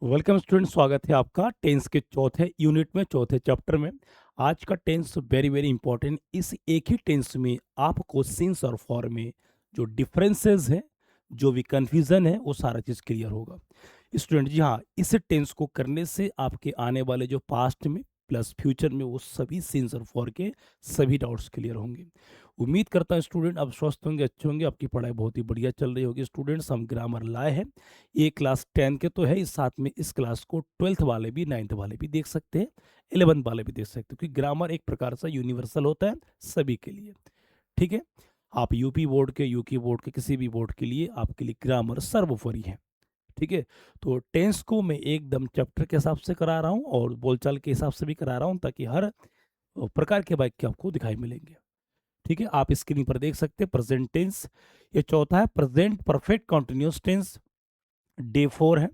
Welcome student, स्वागत है आपका टेंस के चौथे यूनिट में, चौथे चैप्टर में। आज का टेंस वेरी वेरी इंपॉर्टेंट। इस एक ही टेंस में आपको सिंस और फॉर में जो डिफरेंसेस है, जो भी कंफ्यूजन है, वो सारा चीज़ क्लियर होगा। स्टूडेंट जी हाँ, इस टेंस को करने से आपके आने वाले जो पास्ट में प्लस फ्यूचर में वो सभी सिंस और फॉर के सभी डाउट्स क्लियर होंगे। उम्मीद करता हूँ स्टूडेंट आप स्वस्थ होंगे, अच्छे होंगे, आपकी पढ़ाई बहुत ही बढ़िया चल रही होगी। स्टूडेंट्स, हम ग्रामर लाए हैं। ये क्लास 10 के तो है, इस साथ में इस क्लास को 12th वाले भी, 9th वाले भी देख सकते हैं, 11th वाले भी देख सकते हैं, क्योंकि ग्रामर एक प्रकार से यूनिवर्सल होता है सभी के लिए। ठीक है, आप यूपी बोर्ड के, यूके बोर्ड के, किसी भी बोर्ड के लिए आपके लिए ग्रामर सर्वोपरि है। ठीक है, तो टेंस को मैं एकदम चैप्टर के हिसाब से करा रहा हूँ और बोलचाल के हिसाब से भी करा रहा हूँ, ताकि हर प्रकार के वाक्य आपको दिखाई मिलेंगे। ठीक है, आप स्क्रीन पर देख सकते हैं प्रेजेंट टेंस, ये चौथा है, present perfect continuous tense, day 4 है।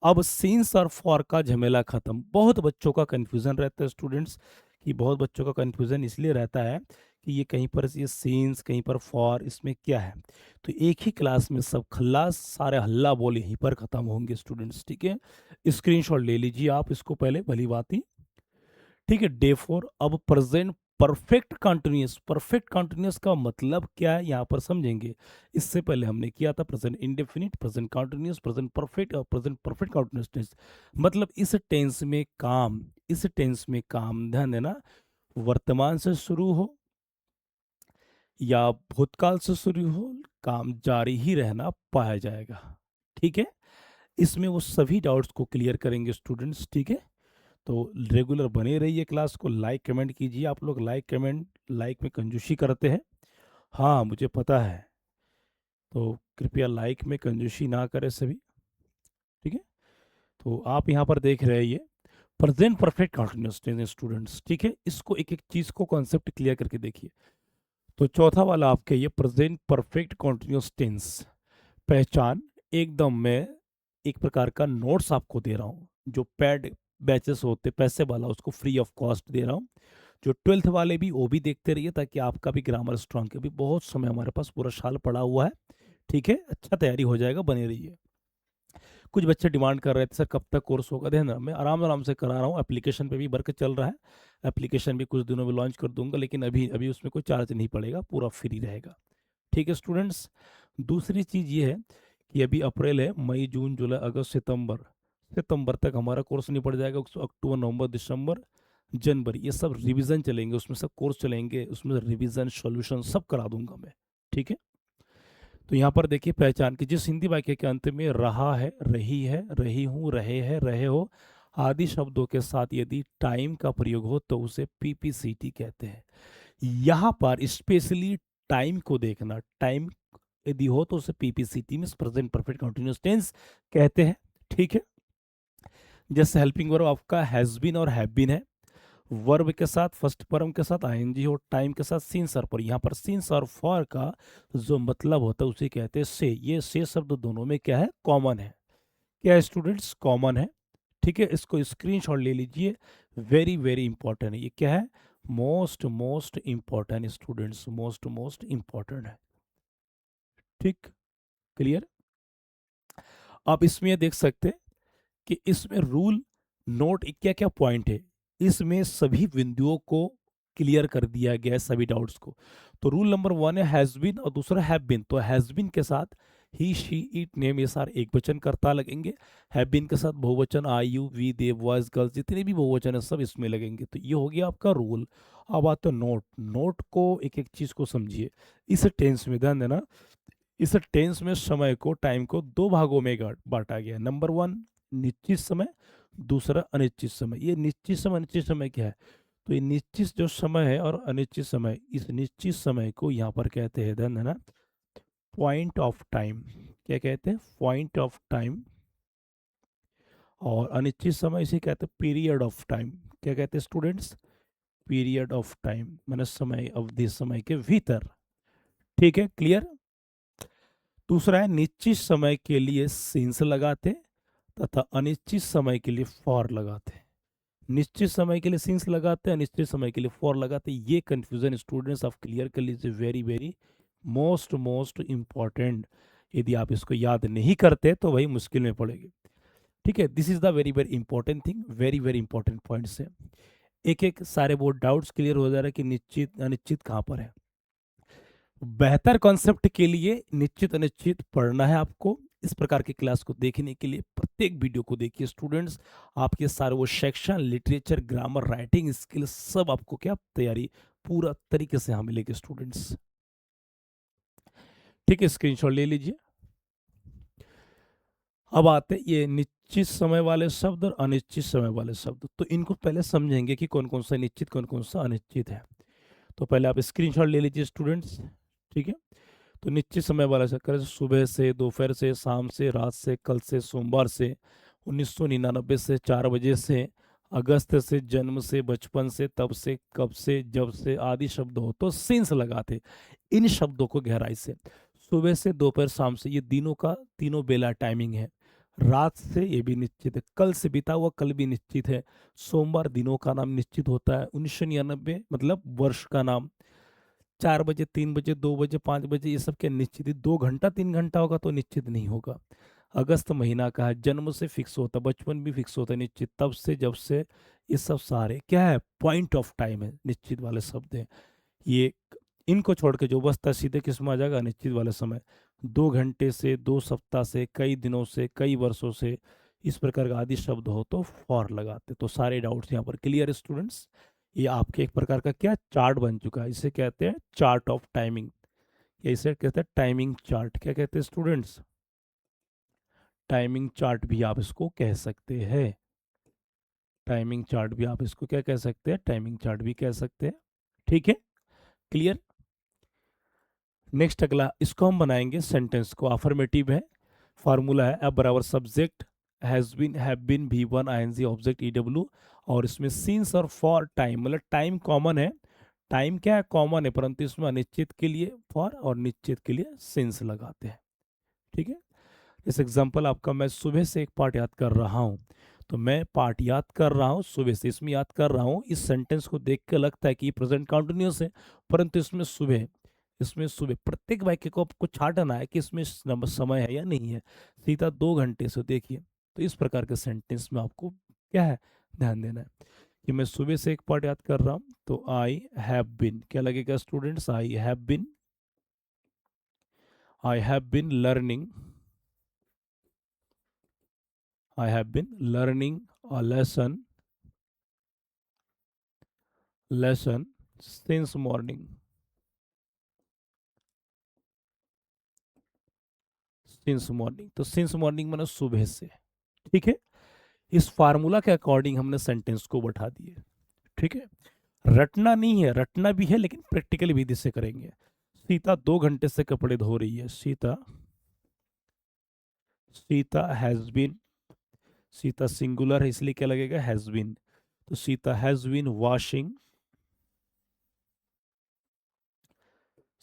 अब सीन्स और फॉर का झमेला खत्म। बहुत बच्चों का कंफ्यूजन रहता है स्टूडेंट्स, कि बहुत बच्चों का कंफ्यूजन इसलिए रहता है कि ये कहीं पर ये सीन्स, कहीं पर फॉर, इसमें क्या है। तो एक ही क्लास में सब खल्लास, सारे हल्ला बोल यहीं पर खत्म होंगे स्टूडेंट्स। ठीक है, स्क्रीनशॉट ले लीजिए आप इसको पहले, भली बात ही। ठीक है, डे 4। अब present perfect continuous. Perfect continuous का मतलब क्या है यहाँ पर समझेंगे। इससे पहले हमने किया था present indefinite, present continuous, present perfect और प्रेजेंट परफेक्ट कंटिन्यूअस टेंस। मतलब इस टेंस में काम, इस टेंस में काम, ध्यान देना, वर्तमान से शुरू हो या भूतकाल से शुरू हो, काम जारी ही रहना पाया जाएगा। ठीक है, इसमें वो सभी डाउट्स को क्लियर करेंगे स्टूडेंट्स। ठीक है, तो रेगुलर बने रहिए, क्लास को लाइक कमेंट कीजिए। आप लोग लाइक कमेंट, लाइक में कंजूसी करते हैं, हाँ मुझे पता है, तो कृपया लाइक में कंजूसी ना करें सभी। ठीक है, तो आप यहाँ पर देख रहे हैं ये present perfect continuous tense students. ठीक है, इसको एक एक चीज को कॉन्सेप्ट क्लियर करके देखिए। तो चौथा वाला आपके ये प्रेजेंट परफेक्ट कंटिन्यूअस टेंस पहचान, एकदम मैं एक प्रकार का नोट्स आपको दे रहा हूँ। जो पेड बैचेस होते पैसे वाला, उसको फ्री ऑफ कॉस्ट दे रहा हूँ। जो 12th वाले भी, वो भी देखते रहिए, ताकि आपका भी ग्रामर स्ट्रांग के भी बहुत समय हमारे पास पूरा साल पड़ा हुआ है। ठीक है, अच्छा तैयारी हो जाएगा, बने रहिए। कुछ बच्चे डिमांड कर रहे थे सर कब तक कोर्स होगा। ध्यान मैं आराम आराम से करा रहा हूँ, एप्लीकेशन पे भी वर्क चल रहा है। एप्लीकेशन भी कुछ दिनों में लॉन्च कर दूंगा, लेकिन अभी अभी उसमें कोई चार्ज नहीं पड़ेगा, पूरा फ्री रहेगा। ठीक है स्टूडेंट्स, दूसरी चीज़ ये है कि अभी अप्रैल है, मई जून जुलाई अगस्त सितंबर, सितंबर तक हमारा कोर्स नहीं पड़ जाएगा। अक्टूबर नवंबर दिसंबर जनवरी, ये सब रिवीजन चलेंगे, उसमें सब कोर्स चलेंगे, उसमें रिवीजन सॉल्यूशन सब करा दूंगा मैं। ठीक है, तो यहाँ पर देखिए पहचान की, जिस हिंदी वाक्य के अंत में रहा है, रही है, रही हूँ, रहे हैं, रहे हो आदि शब्दों के साथ यदि टाइम का प्रयोग हो तो उसे पीपीसीटी कहते हैं। यहाँ पर स्पेशली टाइम को देखना, टाइम यदि हो तो उसे पीपीसीटी में प्रेजेंट परफेक्ट कंटिन्यूअस टेंस कहते हैं। ठीक है, जैसे हेल्पिंग वर्ब आपका हैज बीन और हैव बीन है, वर्ब के साथ फर्स्ट फॉर्म के साथ आईएनजी और टाइम के साथ सीन्स और पर। यहाँ पर सीन्स और फॉर का जो मतलब होता है उसे कहते हैं से। ये से शब्द दोनों में क्या है, कॉमन है। क्या है स्टूडेंट्स, कॉमन है। ठीक है, इसको स्क्रीनशॉट ले लीजिए, वेरी वेरी इंपॉर्टेंट है। ये क्या है, most most important students, most most important है। ठीक, क्लियर। आप इसमें ये देख सकते हैं कि इसमें रूल नोट क्या क्या पॉइंट है, इसमें सभी बिंदुओं को क्लियर कर दिया गया है, सभी डाउट्स को। तो रूल नंबर 1 है हैज बीन और दूसरा हैव बीन। तो हैज बीन के साथ ही शी इट नेम ये सारे एक वचन कर्ता लगेंगे। हैव बीन के साथ बहुवचन I you we they boys girls, जितने भी बहुवचन है सब इसमें लगेंगे। तो ये हो गया आपका रूल। अब आता है नोट। नोट को एक एक चीज को समझिए। इस टेंस में ध्यान देना, इस टेंस में समय को, टाइम को दो भागों में बांटा गया। नंबर 1 निश्चित समय, दूसरा अनिश्चित समय। ये निश्चित समय अनिश्चित समय क्या है, तो ये निश्चित जो समय है और अनिश्चित समय, इस निश्चित समय को यहाँ पर कहते हैं, ध्यान देना, पॉइंट ऑफ टाइम। क्या कहते हैं, पॉइंट ऑफ टाइम। और अनिश्चित समय इसे कहते हैं पीरियड ऑफ टाइम। क्या कहते हैं स्टूडेंट्स, पीरियड ऑफ टाइम, मैंने समय अवधि, समय के भीतर। ठीक है, क्लियर। दूसरा है निश्चित समय के लिए सिंस लगाते तथा अनिश्चित समय के लिए फॉर लगाते हैं। निश्चित समय के लिए सिंस लगाते हैं, अनिश्चित समय के लिए फॉर लगाते हैं। ये कंफ्यूजन स्टूडेंट्स आप क्लियर कर लीजिए, very very most most important. यदि आप इसको याद नहीं करते तो वही मुश्किल में पड़ेगी। ठीक है, this is the very very important thing, very very important points है। एक एक सारे वो डाउट्स क्लियर हो जा रहे हैं कि निश्चित अनिश्चित कहाँ पर है। बेहतर कॉन्सेप्ट के लिए निश्चित अनिश्चित पढ़ना है आपको। इस प्रकार की क्लास को देखने के लिए प्रत्येक वीडियो को देखिए स्टूडेंट्स। आपके सारे वो section, literature, grammar, writing skill सब आपको क्या तैयारी पूरा तरीके से यहाँ मिलेगी स्टूडेंट्स। ठीक है, स्क्रीनशॉट ले लीजिए। अब आते हैं ये निश्चित समय वाले शब्द और अनिश्चित समय वाले शब्द। तो इनको पहले समझेंगे कि कौन कौन सा निश्चित, कौन कौन सा अनिश्चित है। तो पहले आप स्क्रीनशॉट ले लीजिए स्टूडेंट्स। ठीक है, तो निश्चित समय वाला चक्कर सुबह से, दोपहर से, शाम से, रात से, कल से, सोमवार से, 1999 से, 4 बजे से, अगस्त से, जन्म से, बचपन से, तब से, कब से, जब से आदि शब्द हो तो सिंस लगाते। इन शब्दों को गहराई से सुबह से, दोपहर, शाम से, ये दिनों का तीनों बेला टाइमिंग है। रात से ये भी निश्चित है, कल से बीता हुआ कल भी निश्चित है। सोमवार दिनों का नाम निश्चित होता है। 1999 मतलब वर्ष का नाम। 4 बजे, 3 बजे, 2 बजे, 5 बजे, ये सब क्या निश्चित है। 2 घंटा 3 घंटा होगा तो निश्चित नहीं होगा। अगस्त महीना का है, जन्म से फिक्स होता है, बचपन भी फिक्स होता है निश्चित, तब से, जब से, ये सब सारे क्या है, पॉइंट ऑफ टाइम है, निश्चित वाले शब्द हैं ये। इनको छोड़ के जो बचता है सीधे किस में आ जाएगा, अनिश्चित वाले समय। 2 घंटे से, 2 सप्ताह से, कई दिनों से, कई वर्षों से, इस प्रकार का आदि शब्द हो तो फॉर लगाते। तो सारे डाउट्स यहाँ पर क्लियर है स्टूडेंट्स। ये आपके एक प्रकार का क्या चार्ट बन चुका है, इसे कहते हैं चार्ट ऑफ टाइमिंग, या इसे कहते हैं टाइमिंग चार्ट। क्या कहते हैं स्टूडेंट्स, टाइमिंग चार्ट भी आप इसको कह सकते हैं। टाइमिंग चार्ट भी आप इसको क्या कह सकते हैं, टाइमिंग चार्ट भी कह सकते हैं। ठीक है, क्लियर। नेक्स्ट अगला इसको हम बनाएंगे सेंटेंस को, अफर्मेटिव है। फार्मूला है अब बराबर subject has been, have been, V one, ING, object EW, और इसमें सिंस और फॉर टाइम, मतलब टाइम कॉमन है। टाइम क्या है, कॉमन है, परंतु इसमें अनिश्चित के लिए फॉर और निश्चित के लिए सिंस लगाते हैं। ठीक है, इस एग्जाम्पल आपका, मैं सुबह से एक पार्ट याद कर रहा हूँ। तो मैं पार्ट याद कर रहा हूँ सुबह से, इसमें याद कर रहा हूँ। इस सेंटेंस को देख के लगता है कि प्रेजेंट कंटिन्यूअस है, परंतु इसमें सुबह, इसमें सुबह, प्रत्येक वाक्य को आपको छाटना है कि इसमें समय है या नहीं है। सीधा 2 घंटे से देखिए। तो इस प्रकार के सेंटेंस में आपको क्या है, ध्यान देना है कि मैं सुबह से एक पार्ट याद कर रहा हूँ। तो आई हैव बिन, क्या लगेगा students, I have been learning, I have been learning a lesson since morning, since morning। तो since morning माने सुबह से। ठीक है, इस फार्मूला के अकॉर्डिंग हमने सेंटेंस को बैठा दिए। ठीक है, रटना नहीं है, रटना भी है लेकिन प्रैक्टिकल विधि से करेंगे। सीता 2 घंटे से कपड़े धो रही है। Sita, Sita has been, Sita singular है इसलिए क्या लगेगा, हैज बीन। तो Sita has been washing,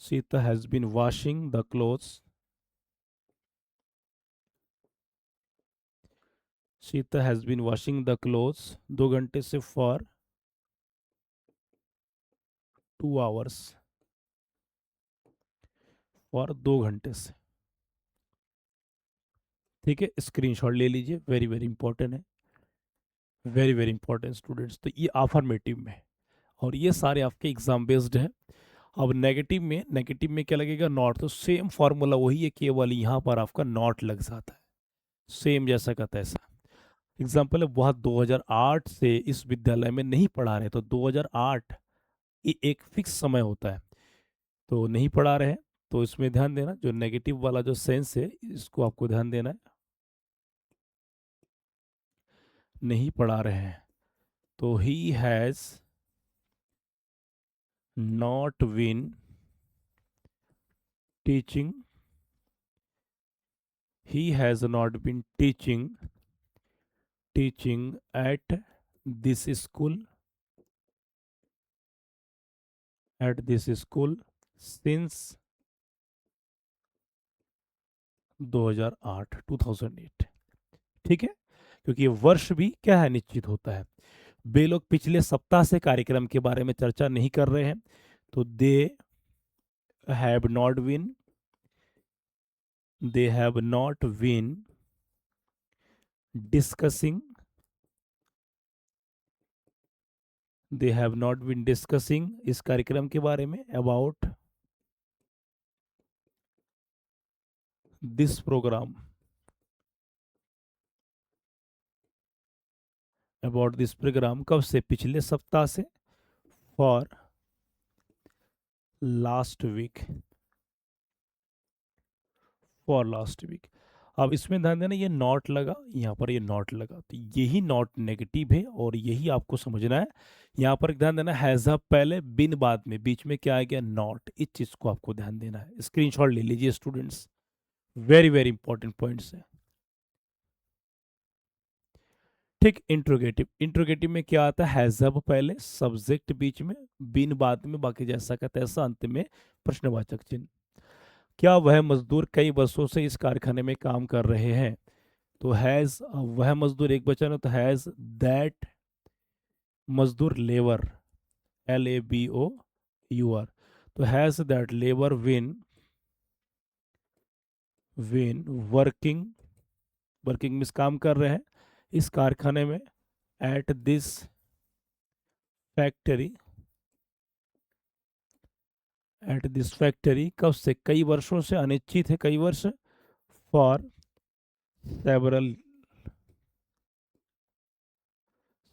Sita has been washing the clothes, Sita has been washing the clothes 2 घंटे से फॉर 2 आवर्स, फॉर 2 घंटे से। ठीक है, स्क्रीनशॉट ले लीजिए, वेरी वेरी इंपॉर्टेंट है, वेरी वेरी इंपॉर्टेंट स्टूडेंट्स। तो ये अफर्मेटिव में है और ये सारे आपके एग्जाम बेस्ड है। अब नेगेटिव में, नेगेटिव में क्या लगेगा, नॉट। तो सेम फॉर्मूला वही है, केवल यहाँ पर आपका नॉट लग जाता है, सेम जैसा का तैसा। एग्जाम्पल है, बहुत 2008 से इस विद्यालय में नहीं पढ़ा रहे, तो 2008 ये एक फिक्स समय होता है, तो नहीं पढ़ा रहे हैं। तो इसमें ध्यान देना, जो नेगेटिव वाला जो सेंस है इसको आपको ध्यान देना है, नहीं पढ़ा रहे हैं। तो he has not been teaching, he has not been teaching at this school, at this school since 2008, 2008। ठीक है, क्योंकि ये वर्ष भी क्या है, निश्चित होता है। वे लोग पिछले सप्ताह से कार्यक्रम के बारे में चर्चा नहीं कर रहे हैं, तो have not been they have not been discussing, they have not been discussing इस कार्यक्रम के बारे में, about this programme, about this programme कब से, पिछले सप्ताह से, for last week, for last week. अब इसमें ध्यान देना, ये नॉट लगा, यहाँ पर ये नॉट लगा, तो यही नॉट नेगेटिव है और यही आपको समझना है। यहाँ पर ध्यान देना, हैज़ अ पहले, बिन बाद में, बीच में क्या आ गया, नॉट, इस चीज़ को आपको ध्यान देना है। स्क्रीनशॉट ले लीजिए students, very very important points है। ठीक, इंट्रोगेटिव, इंट्रोगेटिव में क्या आता है, हैज़ अब पहले, सब्जेक्ट बीच में, बिन बाद में, बाकी जैसा का तैसा, अंत में प्रश्नवाचक चिन्ह। क्या वह मजदूर कई वर्षों से इस कारखाने में काम कर रहे हैं, तो हैज़, वह मजदूर एक वचन है, तो हैज़ दैट मजदूर, लेबर, LABOUR, तो has that labour win working, working means काम कर रहे हैं, इस कारखाने में, at this factory, at this factory कब से, कई वर्षों से, अनिश्चित है, कई वर्ष, फॉर सेवरल,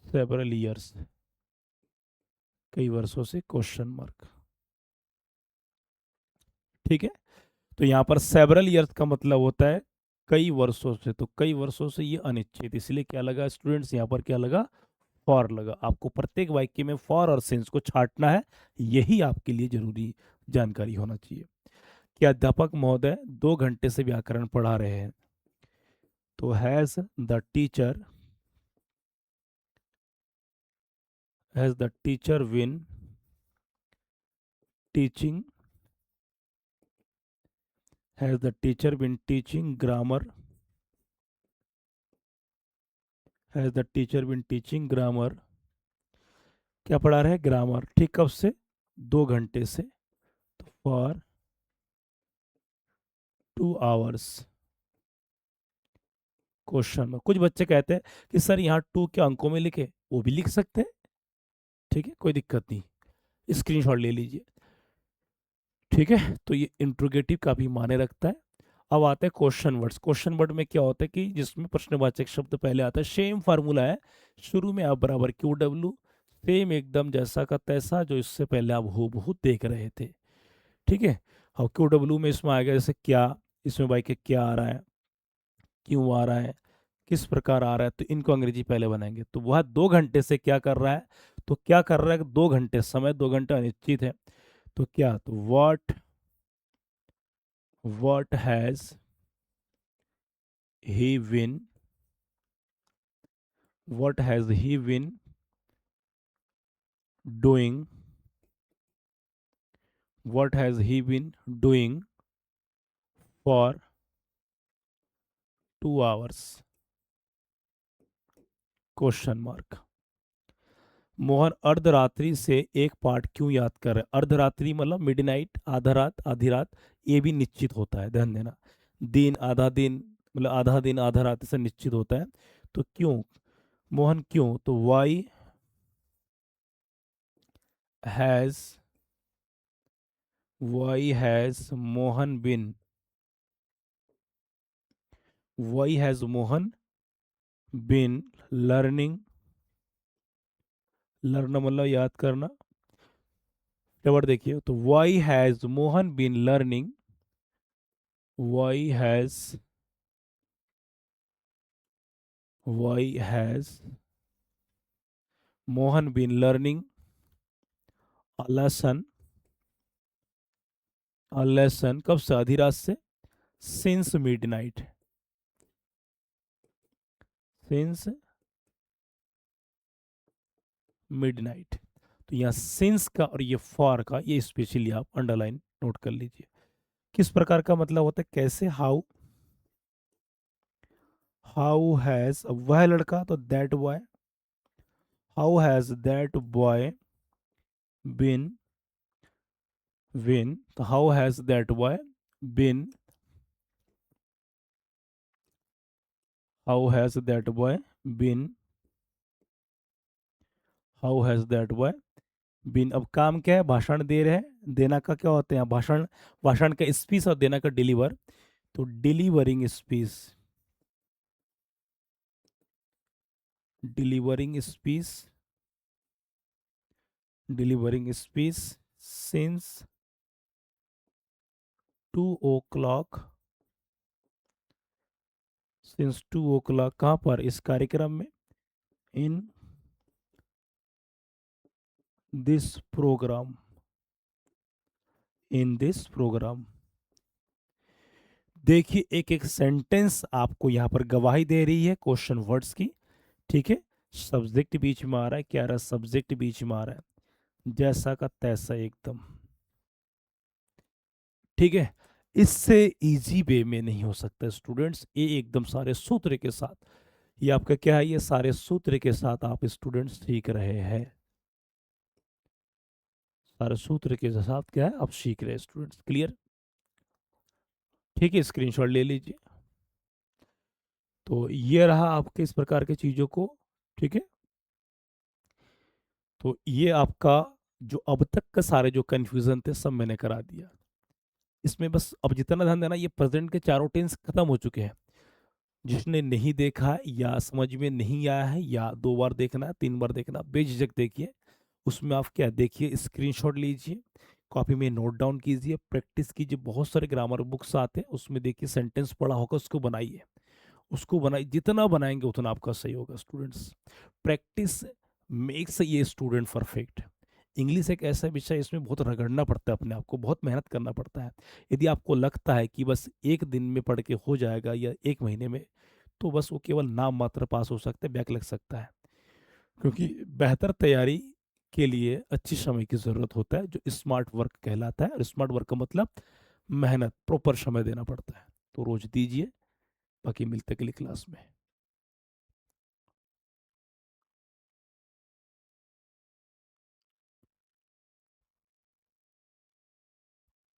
सेवरल ईयर्स, कई वर्षों से, क्वेश्चन मार्क। ठीक है, तो यहाँ पर सेवरल ईयर्स का मतलब होता है कई वर्षों से, तो कई वर्षों से ये अनिश्चित, इसलिए क्या लगा स्टूडेंट्स, यहाँ पर क्या लगा, फॉर लगा। आपको प्रत्येक वाक्य में फॉर और सिंस को छांटना है, यही आपके लिए जरूरी जानकारी होना चाहिए। क्या अध्यापक महोदय 2 घंटे से व्याकरण पढ़ा रहे हैं, तो has the teacher win teaching, has the teacher been teaching grammar, has the teacher been teaching grammar, क्या पढ़ा रहे हैं, ग्रामर। ठीक, कब से, 2 घंटे से, तो फॉर 2 hours, क्वेश्चन में। कुछ बच्चे कहते हैं कि सर यहाँ 2 क्या अंकों में लिखे, वो भी लिख सकते हैं, ठीक है, कोई दिक्कत नहीं, स्क्रीनशॉट ले लीजिए। ठीक है, तो ये इंट्रोगेटिव का भी माने रखता है। अब आते हैं क्वेश्चन वर्ड्स। क्वेश्चन वर्ड में क्या होता है कि जिसमें प्रश्नवाचक शब्द पहले आता है, सेम फार्मूला है, शुरू में आप बराबर QW, सेम एकदम जैसा का तैसा, जो इससे पहले आप हूबहू देख रहे थे। ठीक है, अब QW में इसमें आएगा जैसे क्या, इसमें भाई के क्या आ रहा है, क्यों आ रहा है, किस प्रकार आ रहा है, तो इनको अंग्रेजी पहले बनाएंगे। तो वह 2 घंटे से क्या कर रहा है, तो क्या कर रहा है, 2 घंटे, समय 2 घंटे अनिश्चित है, तो क्या, तो what has he been, what has he been doing, what has he been doing for 2 hours, question mark. Mohan अर्धरात्रि से एक पाठ क्यों याद कर रहे हैं, अर्धरात्रि मतलब मिडनाइट, आधा रात, आधी रात, ये भी निश्चित होता है, ध्यान देना। दिन, आधा दिन, मतलब आधा दिन, आधा रात, से निश्चित होता है, तो क्यों, मोहन क्यों, तो has why has Mohan been, why has Mohan been learning, learn मतलब याद करना, वर्ड देखिए, तो why has Mohan been learning, why has, why has Mohan been learning a lesson, a lesson कब से, आधी रात से, सिंस मिडनाइट, सिंस मिडनाइट। तो यहाँ सिंस का और ये फॉर का, ये स्पेशली आप अंडरलाइन नोट कर लीजिए। किस प्रकार का मतलब होता है, कैसे, हाउ हैज, वह लड़का, तो that boy, how has that boy been, विन, तो how has that boy been, how has that boy been, how has that boy been. अब काम क्या है, भाषण दे रहे हैं, देना का क्या होता है भाषण, भाषण का स्पीच और देना का डिलीवर। तो delivering speech, delivering speech, delivering speech since 2 o'clock, since 2 o'clock कहाँ पर, इस कार्यक्रम में, in this programme, in this programme. देखिए एक एक सेंटेंस आपको यहाँ पर गवाही दे रही है क्वेश्चन वर्ड्स की, ठीक है। सब्जेक्ट बीच में आ रहा है, क्या आ रहा है, सब्जेक्ट बीच में आ रहा है, जैसा का तैसा एकदम, ठीक है। इससे इजी वे में नहीं हो सकता स्टूडेंट्स, ये एकदम सारे सूत्र के साथ, ये आपका क्या है, ये सारे सूत्र के साथ आप स्टूडेंट्स सीख रहे हैं, सारे सूत्र के साथ क्या है आप सीख रहे हैं स्टूडेंट्स, क्लियर। ठीक है, स्क्रीनशॉट ले लीजिए। तो ये रहा आपके इस प्रकार के चीजों को, ठीक है। तो ये आपका जो अब तक का सारे जो कंफ्यूजन थे सब मैंने करा दिया। इसमें बस अब जितना ध्यान देना, ये प्रेजेंट के चारों टेंस खत्म हो चुके हैं। जिसने नहीं देखा या समझ में नहीं आया है, या 2 बार देखना है, 3 बार देखना, बेझिझक देखिए। उसमें आप क्या देखिए, स्क्रीनशॉट लीजिए, कॉपी में नोट डाउन कीजिए, प्रैक्टिस कीजिए। बहुत सारे ग्रामर बुक्स आते हैं, उसमें देखिए सेंटेंस पढ़ा होगा, उसको बनाइए, उसको बनाइए। जितना बनाएंगे उतना आपका सही होगा स्टूडेंट्स। प्रैक्टिस मेक्स ये स्टूडेंट परफेक्ट। इंग्लिश एक ऐसा विषय, इसमें बहुत रगड़ना पड़ता है, अपने आप को बहुत मेहनत करना पड़ता है। यदि आपको लगता है कि बस एक दिन में पढ़ के हो जाएगा या एक महीने में, तो बस वो केवल नाम मात्र पास हो सकता है, बैक लग सकता है। क्योंकि बेहतर तैयारी के लिए अच्छी समय की ज़रूरत होता है, जो स्मार्ट वर्क कहलाता है। और स्मार्ट वर्क का मतलब मेहनत, प्रॉपर समय देना पड़ता है। तो रोज दीजिए। बाकी मिलते अगली क्लास में।